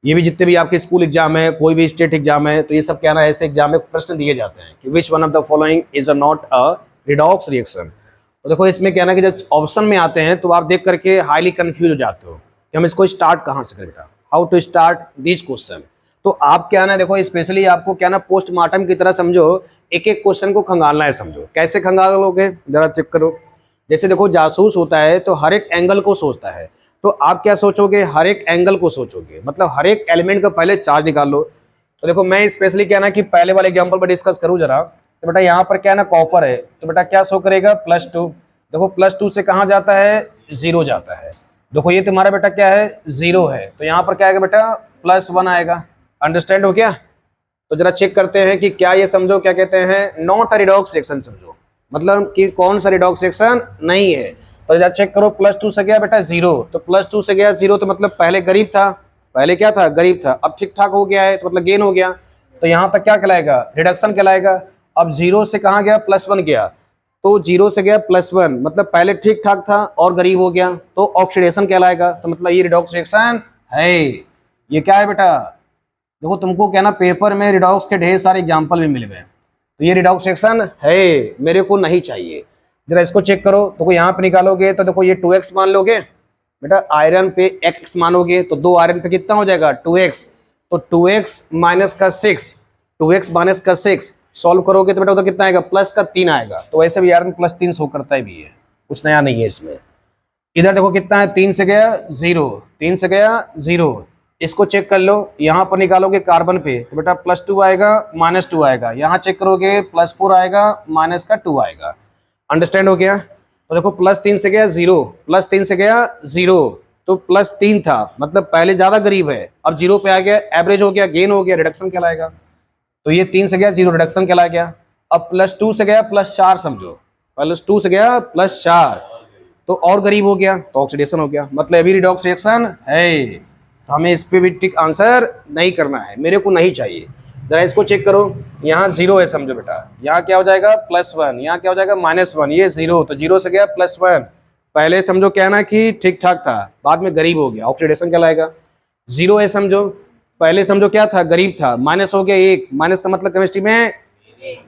ये भी जितने भी आपके स्कूल एग्जाम है, कोई भी स्टेट एग्जाम है, तो ये सब क्या ना ऐसे एग्जाम में प्रश्न दिए जाते हैं कि which one of the following is not a redox reaction. तो देखो इसमें क्या ना कि जब ऑप्शन में आते हैं तो आप देख करके हाईली कंफ्यूज हो जाते हो कि हम इसको स्टार्ट कहाँ से करें, how to start this question. तो आप क्या ना देखो स्पेशली आपको क्या ना पोस्टमार्टम की तरह समझो, एक एक क्वेश्चन को खंगालना है। समझो कैसे खंगालोगे, जरा चेक करो। जैसे देखो जासूस होता है तो हर एक एंगल को सोचता है, तो आप क्या सोचोगे, हर एक एंगल को सोचोगे, मतलब हर एक एलिमेंट का पहले चार्ज निकाल लो। तो देखो मैं स्पेशली क्या ना कि पहले वाले एग्जांपल पर डिस्कस करूं जरा। तो बेटा यहाँ पर क्या ना कॉपर है, तो बेटा क्या शो करेगा, +2। देखो +2 से कहाँ जाता है, 0 जाता है। देखो ये तुम्हारा बेटा क्या है, 0 है, तो यहाँ पर क्या आएगा बेटा, +1 आएगा। अंडरस्टैंड हो गया। तो जरा चेक करते हैं कि क्या ये समझो क्या कहते हैं, नॉट अ रिडॉक्स रिएक्शन। समझो मतलब कि कौन सा रिडॉक्स रिएक्शन नहीं है। तो जरा चेक करो, +2 से गया बेटा 0, तो +2 से गया 0 तो मतलब पहले गरीब था, पहले क्या था, गरीब था, अब ठीक ठाक हो गया है, तो मतलब गेन हो गया। तो यहाँ तक क्या कहलाएगा, रिडक्शन कहलाएगा। अब 0 से कहाँ गया, +1 गया, तो 0 से गया +1, मतलब पहले ठीक ठाक था और गरीब हो गया तो ऑक्सीडेशन कहलाएगा। तो मतलब ये रिडॉक्स रिएक्शन है। ये क्या है बेटा, देखो तुमको क्या ना पेपर में रिडॉक्स के ढेर सारे एग्जाम्पल भी मिल गए, तो ये रिडॉक्स रिएक्शन है, मेरे को नहीं चाहिए। जरा इसको चेक करो, देखो यहाँ पे निकालोगे तो देखो ये 2x मान लोगे बेटा, आयरन पे x मानोगे तो 2 आयरन पे कितना हो जाएगा 2x, तो 2x माइनस का 6, 2x माइनस का 6 सॉल्व करोगे तो बेटा उधर कितना आएगा +3 आएगा। तो वैसे भी आयरन +3 शो करता है भी है, कुछ नया नहीं है इसमें। इधर देखो कितना है, 3 से गया 0, 3 से गया 0, इसको चेक कर लो, यहाँ पर निकालोगे कार्बन पे तो बेटा +2 आएगा -2 आएगा, यहाँ चेक करोगे +4 आएगा -2 आएगा। अंडरस्टैंड हो गया। तो देखो +3 से गया 0, +3 से गया 0, तो +3 था मतलब पहले ज्यादा गरीब है, अब 0 पे आ गया, एवरेज हो गया, गेन हो गया, रिडक्शन कहलाएगा। तो ये 3 से गया 0, रिडक्शन कहला गया। अब +2 से गया +4, समझो +2 से गया +4 तो और गरीब हो गया तो ऑक्सीडेशन हो गया, मतलब अभी रिडॉक्स रिएक्शन है। तो हमें इस पे भी टिक आंसर नहीं करना है, मेरे को नहीं चाहिए। जरा इसको चेक करो, यहाँ 0 है समझो बेटा, यहाँ क्या हो जाएगा +1, यहाँ क्या हो जाएगा -1, ये 0, तो 0 से गया +1, पहले समझो क्या ना कि ठीक ठाक था बाद में गरीब हो गया, ऑक्सीडेशन कहलाएगा। 0 है समझो, पहले समझो क्या था गरीब था, माइनस हो गया 1, माइनस का मतलब केमिस्ट्री में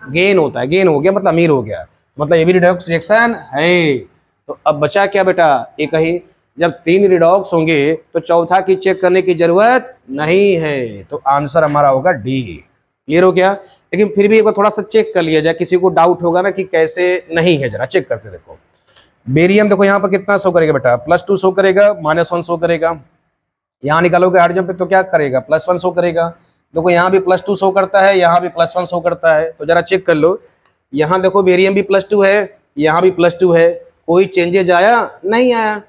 गेन होता है, गेन हो गया मतलब अमीर हो गया, मतलब ये भी रिडॉक्स रिएक्शन है। तो अब बचा क्या बेटा, एक ही, जब 3 रिडॉक्स होंगे तो चौथा की चेक करने की जरूरत नहीं है, तो आंसर हमारा होगा डी। क्लियर हो गया। लेकिन फिर भी एक बार थोड़ा सा चेक कर लिया जाए, किसी को डाउट होगा ना कि कैसे नहीं है, जरा चेक करते देखो। बेरियम देखो यहाँ पर कितना शो करेगा बेटा, +2 शो करेगा, -1 शो करेगा। यहाँ निकालोगे हाइड्रोजन पे तो क्या करेगा +1 शो करेगा। देखो यहाँ भी +2 शो करता है, यहाँ भी +1 शो करता है, तो जरा चेक कर लो। यहाँ देखो बेरियम भी +2 है, यहाँ भी +2 है, कोई चेंजेज आया नहीं आया।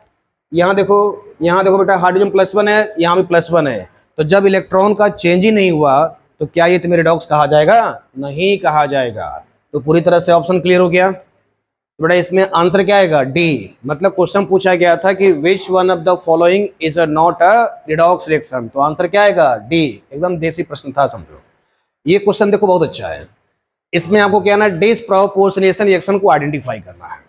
यहाँ देखो बेटा हाइड्रोजन +1 है, यहाँ भी +1 है, तो जब इलेक्ट्रॉन का चेंज ही नहीं हुआ तो क्या ये तुम्हें रिडॉक्स कहा जाएगा, नहीं कहा जाएगा। तो पूरी तरह से ऑप्शन क्लियर हो गया। तो बेटा इसमें आंसर क्या आएगा डी, मतलब क्वेश्चन पूछा गया था कि which one of the following is not a redox reaction, तो आंसर क्या आएगा डी, एकदम देसी प्रश्न था समझो। ये क्वेश्चन देखो बहुत अच्छा है, इसमें आपको क्या ना डिस्प्रोपोर्शनेशन रिएक्शन को आइडेंटिफाई करना है,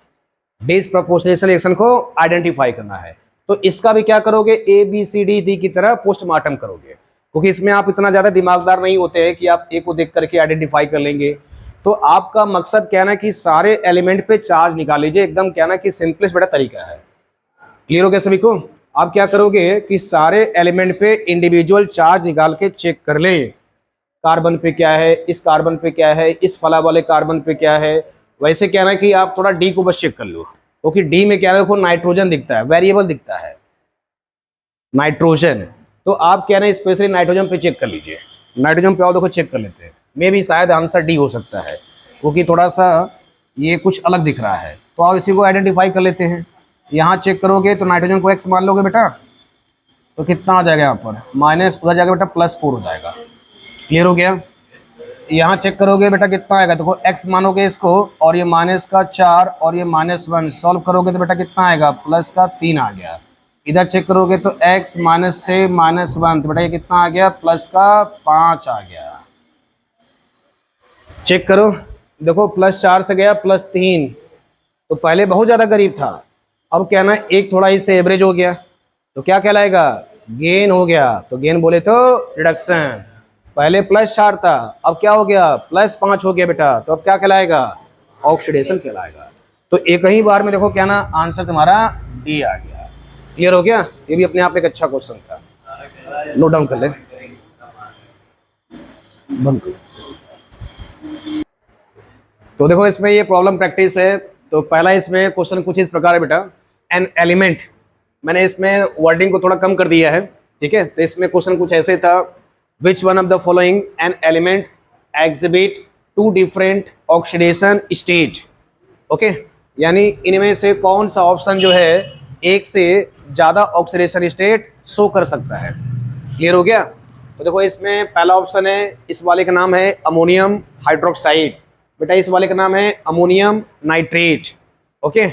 डिस्प्रोपोर्शनेशन रिएक्शन को आइडेंटिफाई करना है। तो इसका भी क्या करोगे, ABCD की तरह पोस्टमार्टम करोगे, क्योंकि इसमें आप इतना ज्यादा दिमागदार नहीं होते हैं कि आप ए को देख करके आइडेंटिफाई कर लेंगे। तो आपका मकसद क्या ना कि सारे एलिमेंट पे चार्ज निकाल लीजिए, एकदम क्या ना कि सिंपलेस्ट बेटा तरीका है। क्लियर हो गया सभी को। आप क्या करोगे कि सारे एलिमेंट पे इंडिविजुअल चार्ज निकाल के चेक कर लें, कार्बन पे क्या है, इस कार्बन पे क्या है, इस फला वाले कार्बन पे क्या है। वैसे क्या ना कि आप थोड़ा डी को बस चेक कर लो, क्योंकि डी में क्या है देखो नाइट्रोजन दिखता है, वेरिएबल दिखता है नाइट्रोजन, तो आप क्या ना स्पेशली नाइट्रोजन पे चेक कर लीजिए। नाइट्रोजन पे आओ देखो चेक कर लेते हैं, मे भी शायद आंसर डी हो सकता है, क्योंकि थोड़ा सा ये कुछ अलग दिख रहा है। तो आप इसी को आइडेंटिफाई कर लेते हैं। यहाँ चेक करोगे तो नाइट्रोजन को x मान लोगे बेटा, तो कितना आ जाएगा यहाँ पर माइनस, उधर जाएगा बेटा +4 हो जाएगा। क्लियर हो गया। यहाँ चेक करोगे बेटा कितना आएगा, देखो x मानोगे इसको, और ये -4 और ये -1 सॉल्व करोगे तो बेटा कितना आएगा +3 आ गया। इधर चेक करोगे तो x से -1 तो बेटा ये कितना आ गया +5 आ गया। चेक करो, देखो +4 से गया +3, तो पहले बहुत ज्यादा गरीब था, अब क्या ना एक थोड़ा इससे एवरेज हो गया, तो क्या कहलाएगा गेन हो गया। तो गेन बोले तो रिडक्शन, पहले +4 था अब क्या हो गया +5 हो गया बेटा, तो अब क्या कहलाएगा ऑक्सीडेशन कहलाएगा। तो एक ही बार में देखो क्या ना आंसर तुम्हारा डी आ गया। क्लियर हो गया। ये भी अपने आप एक अच्छा क्वेश्चन था, नोट डाउन कर ले। बंद कर। तो देखो इसमें ये प्रॉब्लम प्रैक्टिस है। तो पहला इसमें क्वेश्चन कुछ इस प्रकार है बेटा, एन एलिमेंट, मैंने इसमें वर्डिंग को थोड़ा कम कर दिया है, ठीक है। तो इसमें क्वेश्चन कुछ ऐसे था, which one of the following an element exhibit 2 different oxidation state, okay, यानी इनमें से कौन सा ऑप्शन जो है एक से ज्यादा ऑक्सीडेशन स्टेट शो कर सकता है। क्लियर हो गया। तो देखो इसमें पहला ऑप्शन है, इस वाले का नाम है अमोनियम हाइड्रोक्साइड, बेटा इस वाले का नाम है अमोनियम नाइट्रेट, ओके,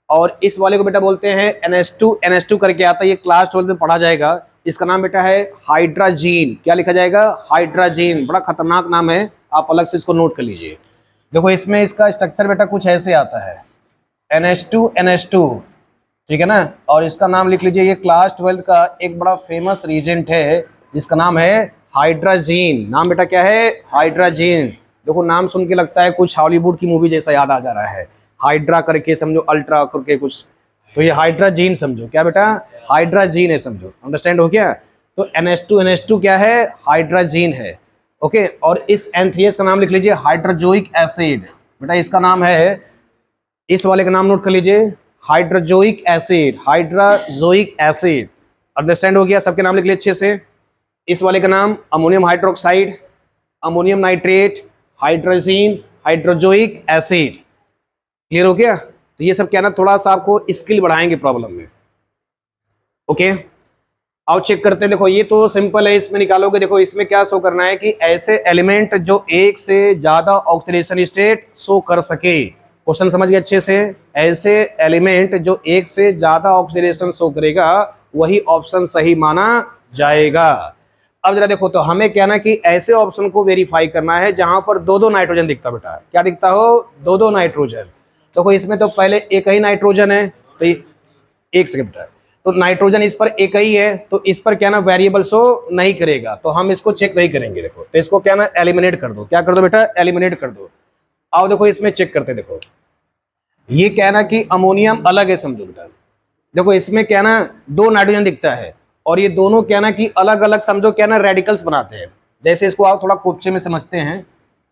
और इस वाले को बेटा बोलते हैं NH2 करके आता है, ये क्लास 12 में पढ़ा जाएगा। इसका नाम बेटा है हाइड्राजीन, क्या लिखा जाएगा हाइड्राजीन, बड़ा खतरनाक नाम है, आप अलग से इसको नोट कर लीजिए। देखो इसमें इसका स्ट्रक्चर बेटा कुछ ऐसे आता है, NH2 ठीक है ना। और इसका नाम लिख लीजिए, ये क्लास 12 का एक बड़ा फेमस रीजेंट है जिसका नाम है हाइड्राजीन। नाम बेटा क्या है? हाइड्राजीन। देखो नाम सुन के लगता है कुछ हॉलीवुड की मूवी जैसा याद आ जा रहा है, हाइड्रा करके समझो, अल्ट्रा करके कुछ, तो ये हाइड्राजीन समझो। क्या बेटा? हाइड्राजीन है समझो। अंडरस्टैंड हो गया? तो NH2 क्या है? हाइड्राजीन है। ओके, और इस N3S का नाम लिख लीजिए हाइड्रोजोइक एसिड। बेटा इसका नाम है, इस वाले का नाम नोट कर लीजिए, hydrazoic acid, hydrazoic acid. Understand हो गया? सबके नाम लिख लीजिए अच्छे से। इस वाले का नाम ammonium hydroxide, ammonium nitrate, hydrazine, hydrazoic acid. Clear हो गया? तो ये सब क्या ना थोड़ा सा आपको स्किल बढ़ाएंगे प्रॉब्लम में। ओके, आओ चेक करते हैं। देखो ये तो सिंपल है, इसमें निकालोगे। देखो इसमें क्या शो करना है कि ऐसे एलिमेंट जो एक से ज्यादा ऑक्सीडेशन स्टेट शो कर सके। क्वेश्चन समझ गए अच्छे से? ऐसे एलिमेंट जो एक से ज्यादा ऑक्सीडेशन शो करेगा वही ऑप्शन सही माना जाएगा। अब जरा देखो, तो हमें क्या ना कि ऐसे ऑप्शन को वेरीफाई करना है जहां पर दो दो नाइट्रोजन दिखता। बेटा क्या दिखता हो? दो दो नाइट्रोजन। देखो इसमें तो पहले एक ही नाइट्रोजन है, तो एक सेकंड बेटा, तो नाइट्रोजन इस पर एक ही है, तो इस पर क्या ना वेरिएबल शो नहीं करेगा, तो हम इसको चेक नहीं करेंगे। देखो तो इसको क्या ना एलिमिनेट कर दो। क्या कर दो बेटा? एलिमिनेट कर दो। आओ देखो इसमें चेक करते। देखो ये क्या ना कि अमोनियम अलग है समझो बेटा। देखो इसमें क्या ना दो नाइट्रोजन दिखता है, और ये दोनों क्या ना कि अलग अलग समझो क्या ना रेडिकल्स बनाते हैं। जैसे इसको आप थोड़ा कोपचे में समझते हैं।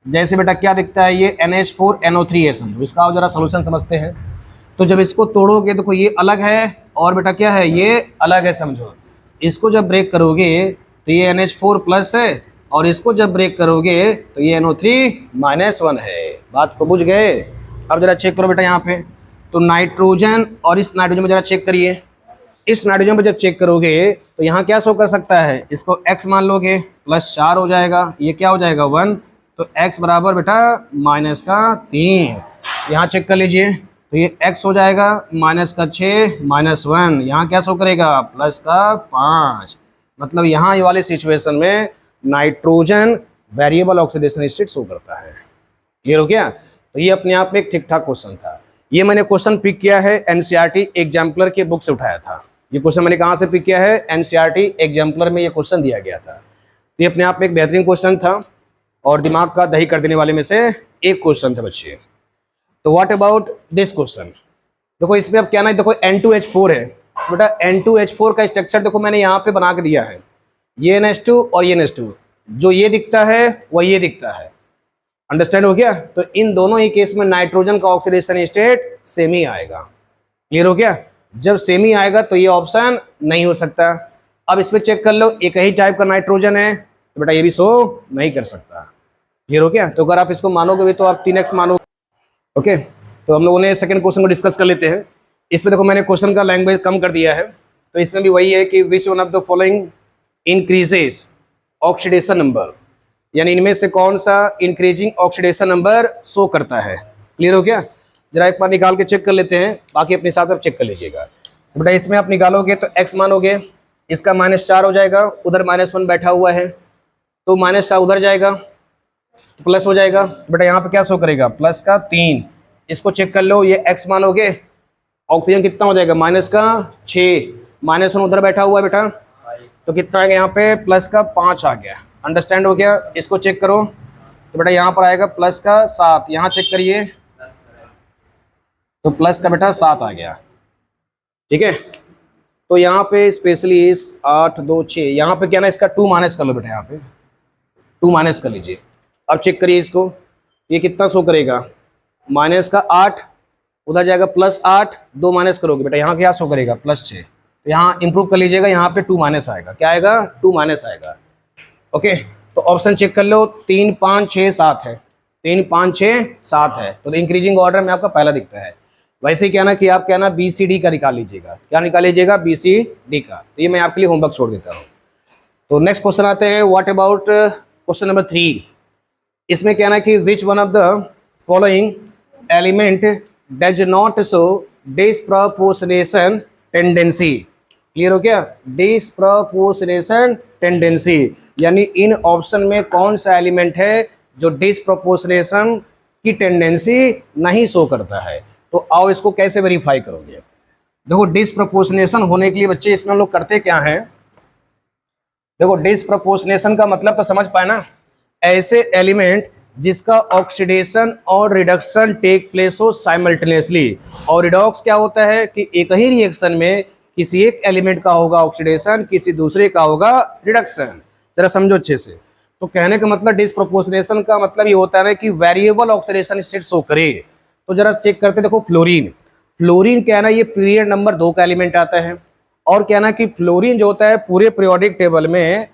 जैसे बेटा क्या दिखता है? ये NH4NO3 है समझो। इसका आप जरा सोल्यूशन समझते हैं। तो जब इसको तोड़ोगे देखो ये अलग है, और बेटा क्या है? ये अलग है समझो। इसको जब ब्रेक करोगे तो ये NH4 प्लस है, और इसको जब ब्रेक करोगे तो ये NO3-1 है। बात को बुझ गए? अब जरा चेक करो बेटा यहाँ पे, तो नाइट्रोजन और इस नाइट्रोजन में जरा चेक करिए। इस नाइट्रोजन पर जब चेक करोगे तो यहाँ क्या शो कर सकता है? इसको x मान लोगे, +4 हो जाएगा। ये क्या हो जाएगा? 1। तो x बराबर बेटा -3। यहाँ चेक कर लीजिए, तो ये x हो जाएगा -6 -1। यहाँ क्या शो करेगा? +5। मतलब यहाँ ये वाले सिचुएशन में nitrogen variable oxidation state show करता है। क्लियर हो गया? तो ये अपने आप में एक ठीक ठाक क्वेश्चन था। ये मैंने क्वेश्चन पिक किया है NCERT एग्जाम्पलर के बुक से उठाया था। ये क्वेश्चन मैंने कहाँ से पिक किया है? NCERT एग्जाम्पलर में ये क्वेश्चन दिया गया था। तो ये अपने आप में एक बेहतरीन क्वेश्चन था, और दिमाग का दही कर देने वाले में से एक क्वेश्चन था बच्चे। तो व्हाट अबाउट दिस क्वेश्चन? देखो इसमें अब क्या ना, देखो N2H4 है बेटा। N2H4 का स्ट्रक्चर देखो मैंने यहाँ पे बना के दिया है। ये NH2 और ये NH2, जो ये दिखता है वह ये दिखता है। अंडरस्टैंड हो गया? तो इन दोनों ही केस में नाइट्रोजन का ऑक्सीडेशन स्टेट सेम ही आएगा। क्लियर हो गया? जब सेम ही आएगा तो ये ऑप्शन नहीं हो सकता। अब इसमें चेक कर लो, एक ही टाइप का नाइट्रोजन है, तो बेटा ये भी शो नहीं कर सकता। क्लियर हो गया? तो अगर आप इसको मानोगे भी तो आप 3x मानोगे। ओके, तो हम लोगों ने सेकंड क्वेश्चन को डिस्कस कर लेते हैं। इसमें देखो मैंने क्वेश्चन का लैंग्वेज कम कर दिया है, तो इसमें भी वही है कि which one of the following increases oxidation number, यानी इनमें से कौन सा इंक्रीजिंग ऑक्सीडेशन नंबर शो करता है। क्लियर हो गया? जरा एक बार निकाल के चेक कर लेते हैं, बाकी अपने हिसाब से आप चेक कर लीजिएगा। तो बेटा इसमें आप निकालोगे तो x मानोगे, इसका -4 हो जाएगा, उधर -1 बैठा हुआ है, तो -4 उधर जाएगा तो प्लस हो जाएगा। बेटा यहाँ पे क्या शो करेगा? +3। इसको चेक कर लो, ये x मानोगे, ऑक्सीजन कितना हो जाएगा? -6, -1 उधर बैठा हुआ है बेटा, तो कितना आ गया यहाँ पे? +5 आ गया। अंडरस्टैंड हो गया? इसको चेक करो, तो बेटा यहाँ पर आएगा +7। यहाँ चेक करिए तो प्लस का बेटा 7 आ गया। ठीक है, तो यहाँ पे स्पेशली इस 8 2 6 यहाँ पे क्या ना इसका 2 माइनस कर लो बेटा, यहाँ पे 2 माइनस कर लीजिए। अब चेक करिए इसको, ये कितना शो करेगा? -8 उधर जाएगा +8, 2 माइनस करोगे बेटा, यहाँ क्या शो करेगा? +6। तो यहाँ इंप्रूव कर लीजिएगा, यहाँ पे 2 माइनस आएगा। क्या आएगा? 2 माइनस आएगा। ओके, तो ऑप्शन चेक कर लो, 3 5 6 7 है, 3 5 6 7 है, तो इंक्रीजिंग ऑर्डर में आपका पहला दिखता है। वैसे क्या ना कि आप क्या ना BCD का निकाल लीजिएगा। क्या निकाल लीजिएगा? BCD का। तो ये मैं आपके लिए होमवर्क छोड़ देता हूँ। तो नेक्स्ट क्वेश्चन आते हैं, व्हाट अबाउट क्वेश्चन नंबर 3। इसमें क्या ना कि which one of the following element does not show disproportionation tendency. Clear हो गया? डिस्प्रपोर्शनेशन टेंडेंसी, यानी इन ऑप्शन में कौन सा एलिमेंट है जो डिस्प्रपोर्शनेशन की टेंडेंसी नहीं शो करता है। तो आओ इसको कैसे वेरीफाई करोगे। देखो डिसप्रपोर्शनेशन होने के लिए बच्चे इसमें हम लोग करते क्या है, देखो डिसप्रपोर्शनेशन का मतलब तो समझ पाए ना, ऐसे एलिमेंट जिसका ऑक्सीडेशन और रिडक्शन टेक प्लेस हो साइमल्टेनियसली। और रिडॉक्स क्या होता है कि एक ही रिएक्शन में किसी एक एलिमेंट का होगा ऑक्सीडेशन, किसी दूसरे का होगा रिडक्शन। जरा समझो अच्छे से। तो कहने का मतलब डिसप्रोपोर्शनेशन का मतलब ये होता है कि वेरिएबल ऑक्सीडेशन स्टेट शो करे। तो जरा चेक करते, देखो फ्लोरीन, फ्लोरीन क्या है ना, ये पीरियड नंबर 2 का एलिमेंट आता है। और क्या ना कि फ्लोरीन जो होता है पूरे पीरियोडिक टेबल में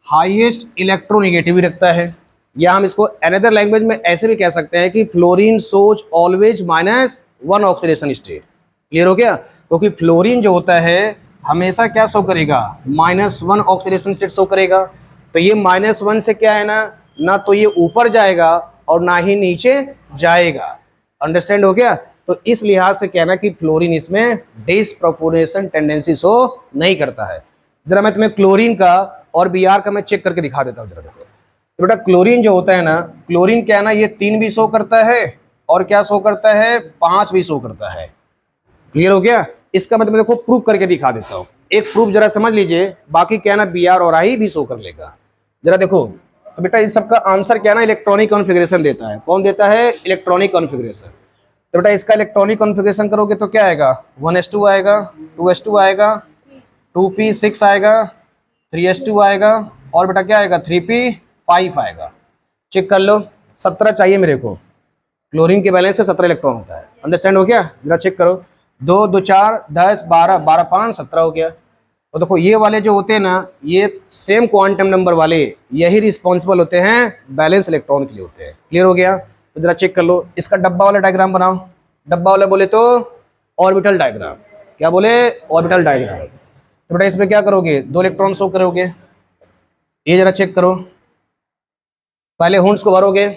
हाईएस्ट इलेक्ट्रोनेगेटिविटी रखता है। या हम इसको अनदर लैंग्वेज में ऐसे भी कह सकते हैं कि फ्लोरीन सोच ऑलवेज -1 ऑक्सीडेशन स्टेट। क्लियर हो गया। क्योंकि फ्लोरीन जो होता है हमेशा क्या शो करेगा, -1 ऑक्सीडेशन स्टेट शो करेगा। तो ये -1 से क्या है ना तो ये ऊपर जाएगा और ना ही नीचे जाएगा। अंडरस्टैंड हो गया। तो इस लिहाज से कहना कि फ्लोरीन इसमें डिसप्रोपोर्शनेशन टेंडेंसी शो नहीं करता है। जरा मैं तुम्हें क्लोरीन का और बीआर का मैं चेक करके दिखा देता हूँ। जरा देखो तो बेटा क्लोरीन जो होता है ना, क्लोरीन क्या है ना, ये 3 भी शो करता है और क्या शो करता है, 5 भी शो करता है। क्लियर हो गया। इसका मैं तुम्हें देखो प्रूफ करके दिखा देता हूँ। एक प्रूफ जरा समझ लीजिए, बाकी क्या ना बीआर और आई भी शो कर लेगा। जरा देखो तो बेटा इस सबका आंसर क्या ना इलेक्ट्रॉनिक कॉन्फ़िगरेशन देता है। कौन देता है, इलेक्ट्रॉनिक कॉन्फ़िगरेशन। तो बेटा इसका इलेक्ट्रॉनिक कॉन्फ़िगरेशन करोगे तो क्या आएगा, 1s2 आएगा, 2s2 आएगा, 2p6 आएगा, 3s2 आएगा और बेटा क्या आएगा 3p5 आएगा। चेक कर लो, 17 चाहिए मेरे को। क्लोरीन के बैलेंस में 17 इलेक्ट्रॉन होता है। अंडरस्टैंड हो गया। जरा चेक करो, 2 2 4 10 12 12 5 17 हो गया। और देखो ये वाले जो होते हैं ना, ये सेम क्वांटम नंबर वाले यही रिस्पॉन्सिबल होते हैं बैलेंस इलेक्ट्रॉन के लिए होते हैं। क्लियर हो गया। तो जरा चेक कर लो, इसका डब्बा वाला डायग्राम बनाओ। डब्बा वाला बोले तो ऑर्बिटल डायग्राम। क्या बोले, ऑर्बिटल डायग्राम। तो बेटा इसमें क्या करोगे, 2 इलेक्ट्रॉन शो करोगे। ये जरा चेक करो, पहले हुंड्स को भरोगे,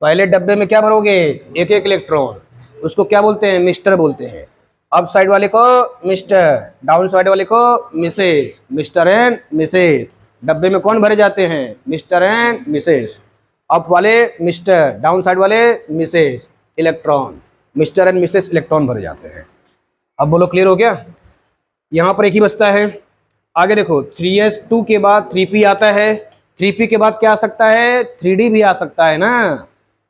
पहले डब्बे में क्या भरोगे, एक एक इलेक्ट्रॉन। उसको क्या बोलते हैं, मिस्टर बोलते हैं। अप साइड वाले को मिस्टर, डाउन साइड वाले को मिसेस, मिस्टर एंड मिसेस। डब्बे में कौन भरे जाते हैं, मिस्टर एंड मिसेस। अप वाले मिस्टर, डाउन साइड वाले Mrs, electron, mister and Mrs electron भरे जाते हैं। अब बोलो क्लियर हो गया। यहाँ पर एक ही बचता है। आगे देखो 3s2 के बाद 3p आता है, 3p के बाद क्या आ सकता है, 3d भी आ सकता है ना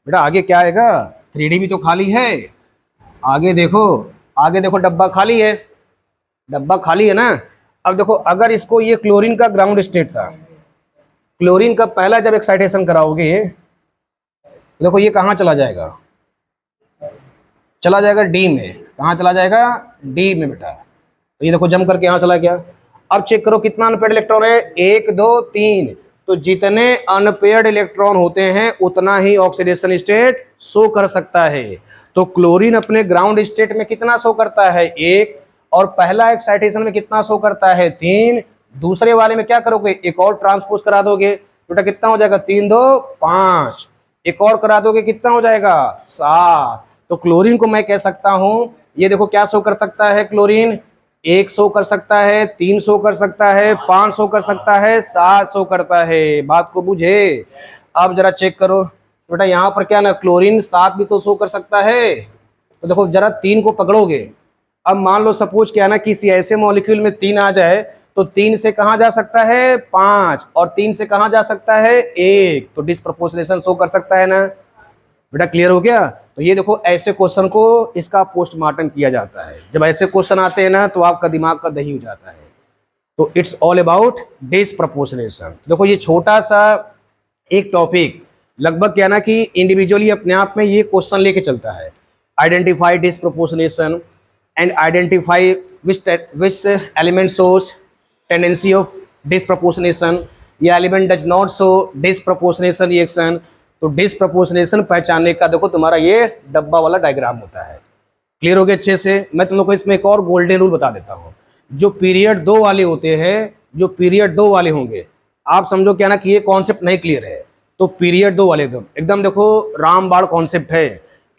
बेटा। आगे क्या आएगा, 3d भी तो खाली है। आगे देखो, आगे देखो डब्बा खाली है, डब्बा खाली है ना। अब देखो अगर इसको, ये क्लोरीन का ग्राउंड स्टेट था, क्लोरीन का पहला जब एक्साइटेशन कराओगे देखो ये कहाँ चला जाएगा, चला जाएगा डी में। कहाँ चला जाएगा, डी में बेटा। तो ये देखो जम करके यहाँ चला गया। अब चेक करो कितना अनपेयर्ड इलेक्ट्रॉन है, 1 2 3। तो जितने अनपेयर्ड इलेक्ट्रॉन होते हैं उतना ही ऑक्सीडेशन स्टेट शो कर सकता है। तो क्लोरीन अपने ग्राउंड स्टेट में कितना शो करता है, 1। और पहला एक्साइटेशन में कितना शो करता है, 3। दूसरे वाले में क्या करोगे, एक और ट्रांसपोज करा दोगे, बेटा कितना हो जाएगा, 3 2 5। एक और करा दोगे कितना हो जाएगा, 7। तो क्लोरीन को मैं कह सकता हूं, ये देखो क्या शो कर सकता है क्लोरीन, 1 शो कर सकता है, 3 शो कर सकता है, 5 शो कर सकता है, 7 शो करता है। बात को बुझे। अब जरा चेक करो बेटा, यहाँ पर क्या ना क्लोरीन 7 भी तो शो कर सकता है। तो देखो जरा 3 को पकड़ोगे। अब मान लो सपोज क्या ना किसी ऐसे मॉलिक्यूल में 3 आ जाए, तो 3 से कहाँ जा सकता है, 5। और 3 से कहाँ जा सकता है, 1। तो डिसप्रोपोर्शनेशन शो कर सकता है ना बेटा। क्लियर हो गया। तो ये देखो ऐसे क्वेश्चन को इसका पोस्टमार्टम किया जाता है। जब ऐसे क्वेश्चन आते हैं ना तो आपका दिमाग का दही हो जाता है। तो इट्स ऑल अबाउट डिसप्रोपोर्शनेशन। देखो ये छोटा सा एक टॉपिक लगभग क्या ना कि इंडिविजुअली अपने आप में ये क्वेश्चन लेके चलता है। Identify disproportionation and identify which element shows tendency of disproportionation, ये element does not show disproportionation reaction. तो डिसप्रोपोर्शनेशन पहचानने का देखो तुम्हारा ये डब्बा वाला डायग्राम होता है। क्लियर हो गया अच्छे से। मैं तुम लोग को इसमें एक और गोल्डन रूल बता देता हूँ। जो पीरियड 2 वाले होते हैं, जो पीरियड 2 वाले होंगे, आप समझो क्या ना कि ये कॉन्सेप्ट नहीं क्लियर है, तो पीरियड 2 वाले एकदम देखो रामबाण कॉन्सेप्ट है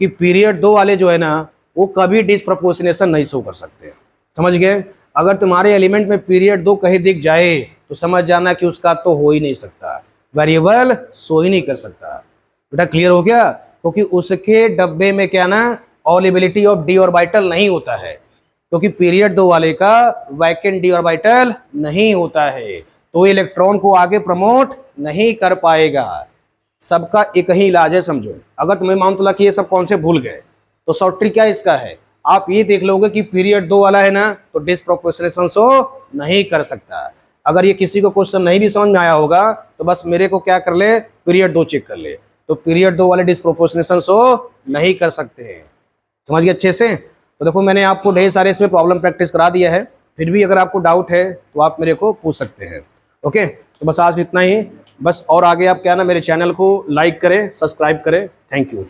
कि पीरियड 2 वाले जो है ना वो कभी डिसप्रोपोर्शनेशन नहीं शो कर सकते। समझ गए। अगर तुम्हारे एलिमेंट में पीरियड 2 कहीं दिख जाए तो समझ जाना कि उसका तो हो ही नहीं सकता, वेरिएबल शो ही नहीं कर सकता बेटा। क्लियर हो गया। क्योंकि उसके डब्बे में क्या ना अवेलेबिलिटी ऑफ डी ऑर्बिटल नहीं होता है, क्योंकि पीरियड 2 वाले का वैकेंट डी ऑर्बिटल नहीं होता है, तो इलेक्ट्रॉन को आगे प्रमोट नहीं कर पाएगा। सबका एक ही इलाज है, समझो। अगर तुम्हें मान तो कि ये सब कौन से भूल गए, तो शॉर्ट ट्रिक क्या इसका है, आप ये देख लोगे कि पीरियड 2 वाला है ना, तो डिसप्रोपोर्शनेशन शो नहीं कर सकता। अगर ये किसी को क्वेश्चन नहीं भी समझ में आया होगा तो बस मेरे को क्या कर ले, पीरियड 2 चेक कर ले, तो पीरियड 2 वाले डिसप्रोपोर्शनेशन शो नहीं कर सकते हैं। समझ गए अच्छे से। तो देखो मैंने आपको ढेर सारे इसमें प्रॉब्लम प्रैक्टिस करा दिया है, फिर भी अगर आपको डाउट है तो आप मेरे को पूछ सकते हैं। ओके, तो बस आज इतना ही। बस और आगे आप क्या ना मेरे चैनल को लाइक करें, सब्सक्राइब करें। Thank you.